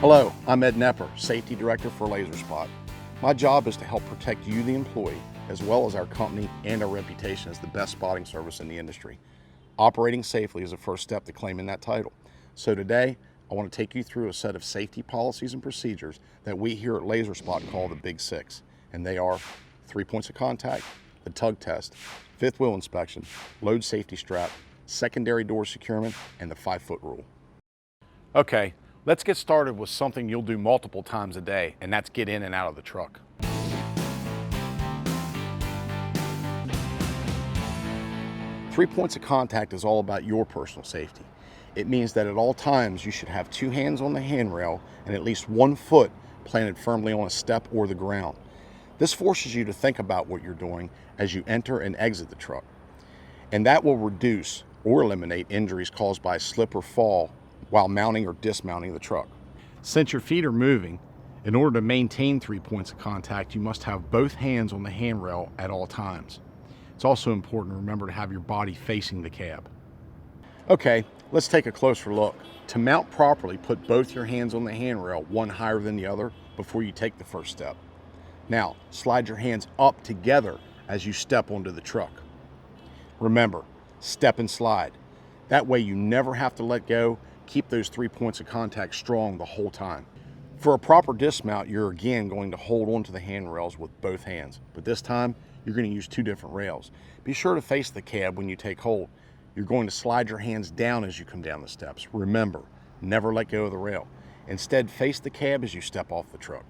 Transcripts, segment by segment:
Hello, I'm Ed Nepper, Safety Director for Lazer Spot. My job is to help protect you, the employee, as well as our company and our reputation as the best spotting service in the industry. Operating safely is the first step to claiming that title. So today, I want to take you through a set of safety policies and procedures that we here at Lazer Spot call the Big Six. And they are 3 points of contact, the tug test, fifth wheel inspection, load safety strap, secondary door securement, and the 5-foot rule. Okay, let's get started with something you'll do multiple times a day, and that's get in and out of the truck. Three points of contact is all about your personal safety. It means that at all times you should have 2 hands on the handrail and at least 1 foot planted firmly on a step or the ground. This forces you to think about what you're doing as you enter and exit the truck. And that will reduce or eliminate injuries caused by slip or fall while mounting or dismounting the truck. Since your feet are moving, in order to maintain 3 points of contact, you must have both hands on the handrail at all times. It's also important to remember to have your body facing the cab. Okay, let's take a closer look. To mount properly, put both your hands on the handrail, one higher than the other, before you take the first step. Now, slide your hands up together as you step onto the truck. Remember, step and slide. That way you never have to let go. Keep those 3 points of contact strong the whole time. For a proper dismount, you're again going to hold onto the handrails with both hands, but this time you're going to use 2 different rails. Be sure to face the cab when you take hold. You're going to slide your hands down as you come down the steps. Remember, never let go of the rail. Instead, face the cab as you step off the truck.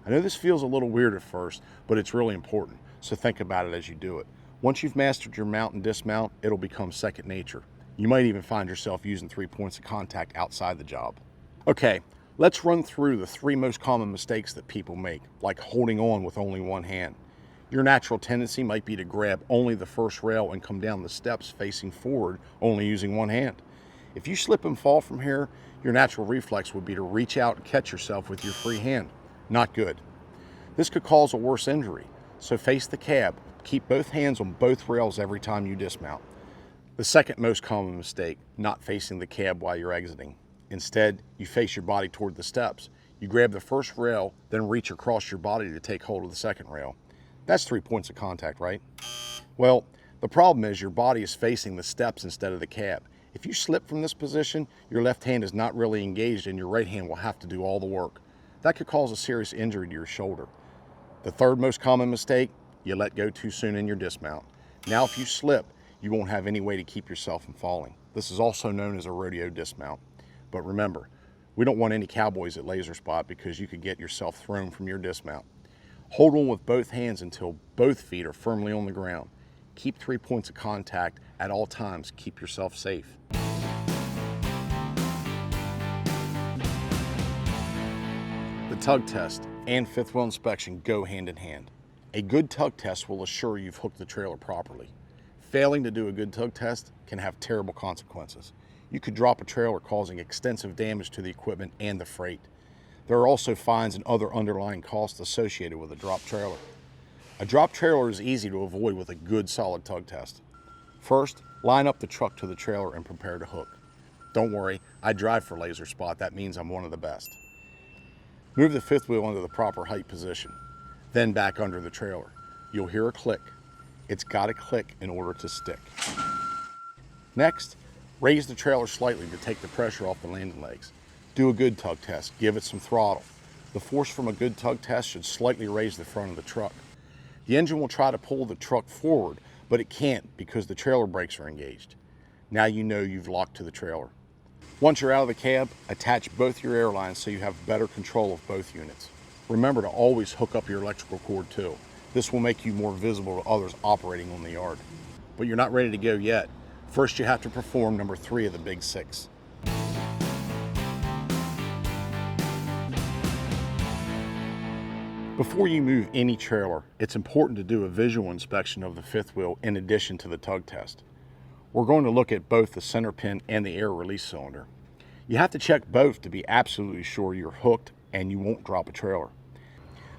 I know this feels a little weird at first, but it's really important, so think about it as you do it. Once you've mastered your mount and dismount, it'll become second nature. You might even find yourself using 3 points of contact outside the job. Okay, let's run through the 3 most common mistakes that people make, like holding on with only one hand. Your natural tendency might be to grab only the first rail and come down the steps facing forward, only using one hand. If you slip and fall from here, your natural reflex would be to reach out and catch yourself with your free hand. Not good. This could cause a worse injury, so face the cab. Keep both hands on both rails every time you dismount. The second most common mistake, not facing the cab while you're exiting. Instead, you face your body toward the steps. You grab the first rail, then reach across your body to take hold of the second rail. That's 3 points of contact, right? Well, the problem is your body is facing the steps instead of the cab. If you slip from this position, your left hand is not really engaged and your right hand will have to do all the work. That could cause a serious injury to your shoulder. The third most common mistake, you let go too soon in your dismount. Now if you slip, you won't have any way to keep yourself from falling. This is also known as a rodeo dismount. But remember, we don't want any cowboys at Lazer Spot because you could get yourself thrown from your dismount. Hold on with both hands until both feet are firmly on the ground. Keep 3 points of contact at all times. Keep yourself safe. The tug test and fifth wheel inspection go hand in hand. A good tug test will assure you've hooked the trailer properly. Failing to do a good tug test can have terrible consequences. You could drop a trailer, causing extensive damage to the equipment and the freight. There are also fines and other underlying costs associated with a dropped trailer. A dropped trailer is easy to avoid with a good solid tug test. First, line up the truck to the trailer and prepare to hook. Don't worry, I drive for Lazer Spot. That means I'm one of the best. Move the fifth wheel into the proper height position, then back under the trailer. You'll hear a click. It's got to click in order to stick. Next, raise the trailer slightly to take the pressure off the landing legs. Do a good tug test. Give it some throttle. The force from a good tug test should slightly raise the front of the truck. The engine will try to pull the truck forward, but it can't because the trailer brakes are engaged. Now you know you've locked to the trailer. Once you're out of the cab, attach both your air lines so you have better control of both units. Remember to always hook up your electrical cord too. This will make you more visible to others operating on the yard. But you're not ready to go yet. First, you have to perform number 3 of the Big Six. Before you move any trailer, it's important to do a visual inspection of the fifth wheel in addition to the tug test. We're going to look at both the center pin and the air release cylinder. You have to check both to be absolutely sure you're hooked and you won't drop a trailer.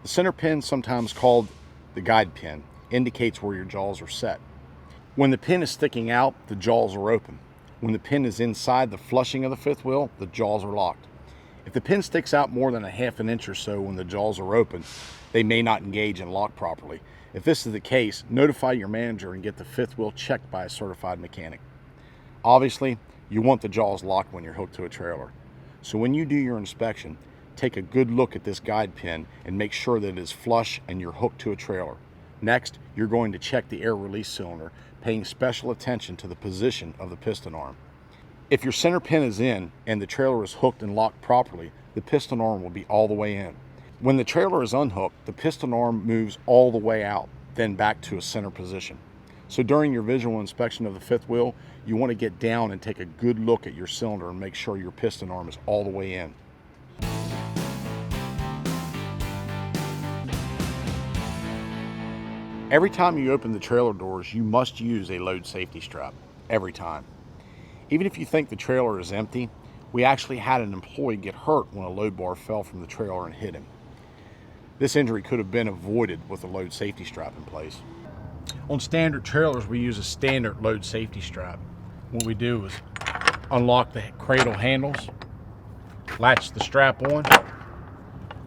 The center pin, sometimes called the guide pin, indicates where your jaws are set. When the pin is sticking out, the jaws are open. When the pin is inside the flushing of the fifth wheel, the jaws are locked. If the pin sticks out more than a half an inch or so when the jaws are open, they may not engage and lock properly. If this is the case, notify your manager and get the fifth wheel checked by a certified mechanic. Obviously, you want the jaws locked when you're hooked to a trailer. So when you do your inspection, take a good look at this guide pin and make sure that it is flush and you're hooked to a trailer. Next, you're going to check the air release cylinder, paying special attention to the position of the piston arm. If your center pin is in and the trailer is hooked and locked properly, the piston arm will be all the way in. When the trailer is unhooked, the piston arm moves all the way out, then back to a center position. So during your visual inspection of the fifth wheel, you want to get down and take a good look at your cylinder and make sure your piston arm is all the way in. Every time you open the trailer doors, you must use a load safety strap. Every time. Even if you think the trailer is empty, we actually had an employee get hurt when a load bar fell from the trailer and hit him. This injury could have been avoided with a load safety strap in place. On standard trailers, we use a standard load safety strap. What we do is unlock the cradle handles, latch the strap on,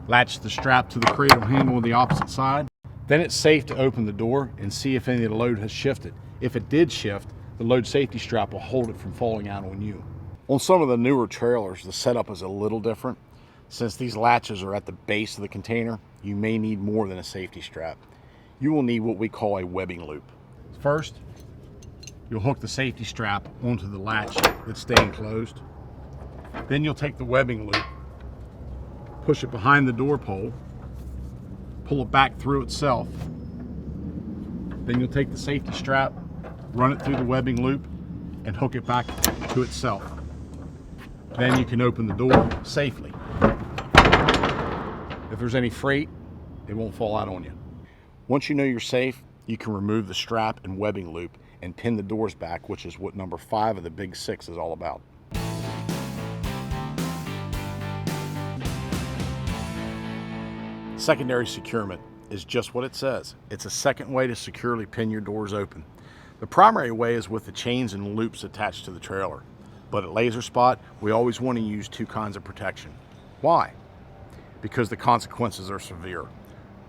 latch the strap to the cradle handle on the opposite side. Then it's safe to open the door and see if any of the load has shifted. If it did shift, the load safety strap will hold it from falling out on you. On some of the newer trailers, the setup is a little different. Since these latches are at the base of the container, you may need more than a safety strap. You will need what we call a webbing loop. First, you'll hook the safety strap onto the latch that's staying closed. Then you'll take the webbing loop, push it behind the door pole, pull it back through itself. Then you'll take the safety strap, run it through the webbing loop, and hook it back to itself. Then you can open the door safely. If there's any freight, it won't fall out on you. Once you know you're safe, you can remove the strap and webbing loop and pin the doors back, which is what number 5 of the Big 6 is all about. Secondary securement is just what it says. It's a second way to securely pin your doors open. The primary way is with the chains and loops attached to the trailer. But at Lazer Spot, we always want to use 2 kinds of protection. Why? Because the consequences are severe.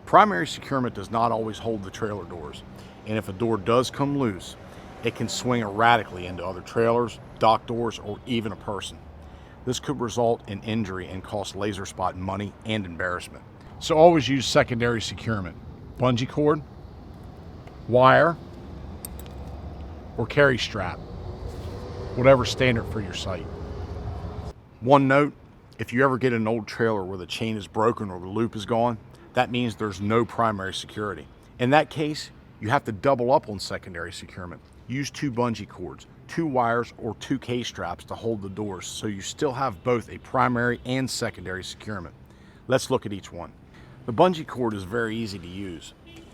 Primary securement does not always hold the trailer doors, and if a door does come loose, it can swing erratically into other trailers, dock doors, or even a person. This could result in injury and cost Lazer Spot money and embarrassment. So always use secondary securement. Bungee cord, wire, or carry strap, whatever's standard for your site. One note, if you ever get an old trailer where the chain is broken or the loop is gone, that means there's no primary security. In that case, you have to double up on secondary securement. Use 2 bungee cords, 2 wires, or 2 K-straps to hold the doors so you still have both a primary and secondary securement. Let's look at each one. The bungee cord is very easy to use.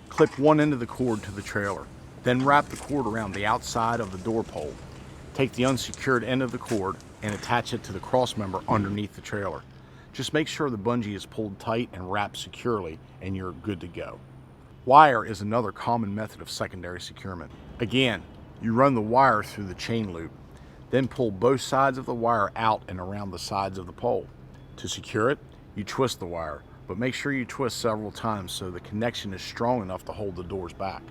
Clip one end of the cord to the trailer, then wrap the cord around the outside of the door pole. Take the unsecured end of the cord and attach it to the cross member underneath the trailer. Just make sure the bungee is pulled tight and wrapped securely and you're good to go. Wire is another common method of secondary securement. Again, you run the wire through the chain loop, then pull both sides of the wire out and around the sides of the pole. To secure it, you twist the wire, but make sure you twist several times so the connection is strong enough to hold the doors back.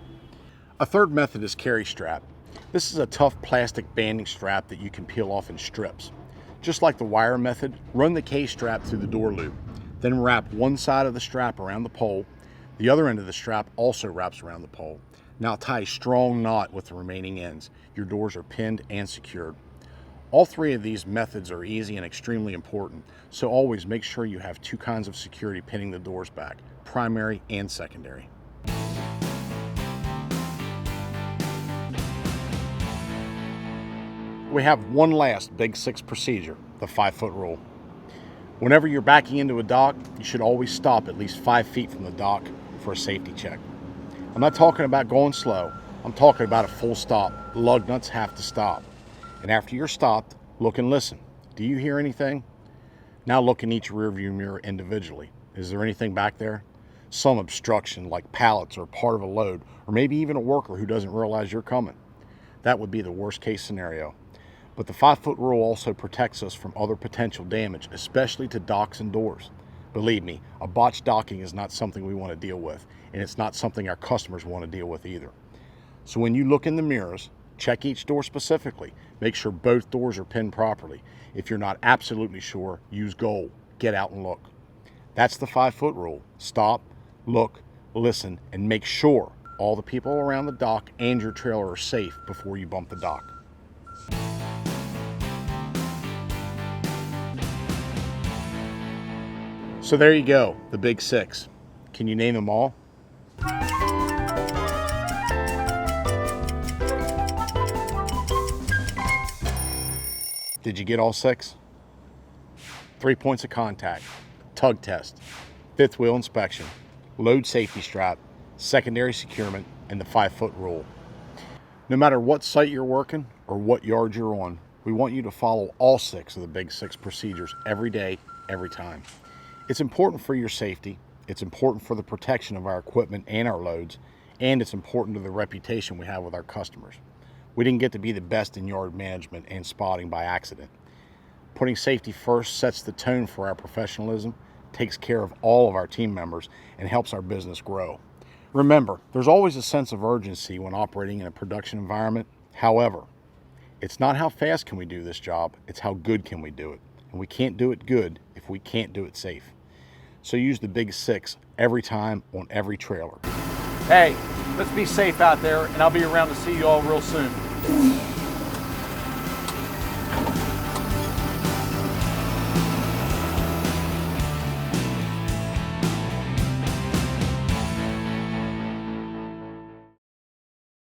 A third method is carry strap. This is a tough plastic banding strap that you can peel off in strips. Just like the wire method, run the K-strap through the door loop, then wrap one side of the strap around the pole. The other end of the strap also wraps around the pole. Now tie a strong knot with the remaining ends. Your doors are pinned and secured. All 3 of these methods are easy and extremely important, so always make sure you have 2 kinds of security pinning the doors back, primary and secondary. We have one last Big 6 procedure, the 5-foot rule. Whenever you're backing into a dock, you should always stop at least 5 feet from the dock for a safety check. I'm not talking about going slow. I'm talking about a full stop. Lug nuts have to stop. And after you're stopped, look and listen. Do you hear anything? Now look in each rearview mirror individually. Is there anything back there? Some obstruction like pallets or part of a load, or maybe even a worker who doesn't realize you're coming. That would be the worst case scenario. But the 5-foot rule also protects us from other potential damage, especially to docks and doors. Believe me, a botched docking is not something we want to deal with, and it's not something our customers want to deal with either. So when you look in the mirrors, check each door specifically. Make sure both doors are pinned properly. If you're not absolutely sure, use gold. Get out and look. That's the 5-foot rule. Stop, look, listen, and make sure all the people around the dock and your trailer are safe before you bump the dock. So there you go, the big 6. Can you name them all? Did you get all 6? 3 points of contact, tug test, 5th wheel inspection, load safety strap, secondary securement, and the 5-foot rule. No matter what site you're working or what yard you're on, we want you to follow all 6 of the big 6 procedures every day, every time. It's important for your safety, it's important for the protection of our equipment and our loads, and it's important to the reputation we have with our customers. We didn't get to be the best in yard management and spotting by accident. Putting safety first sets the tone for our professionalism, takes care of all of our team members, and helps our business grow. Remember, there's always a sense of urgency when operating in a production environment. However, it's not how fast can we do this job, it's how good can we do it. And we can't do it good if we can't do it safe. So use the big 6 every time on every trailer. Hey, let's be safe out there, and I'll be around to see you all real soon.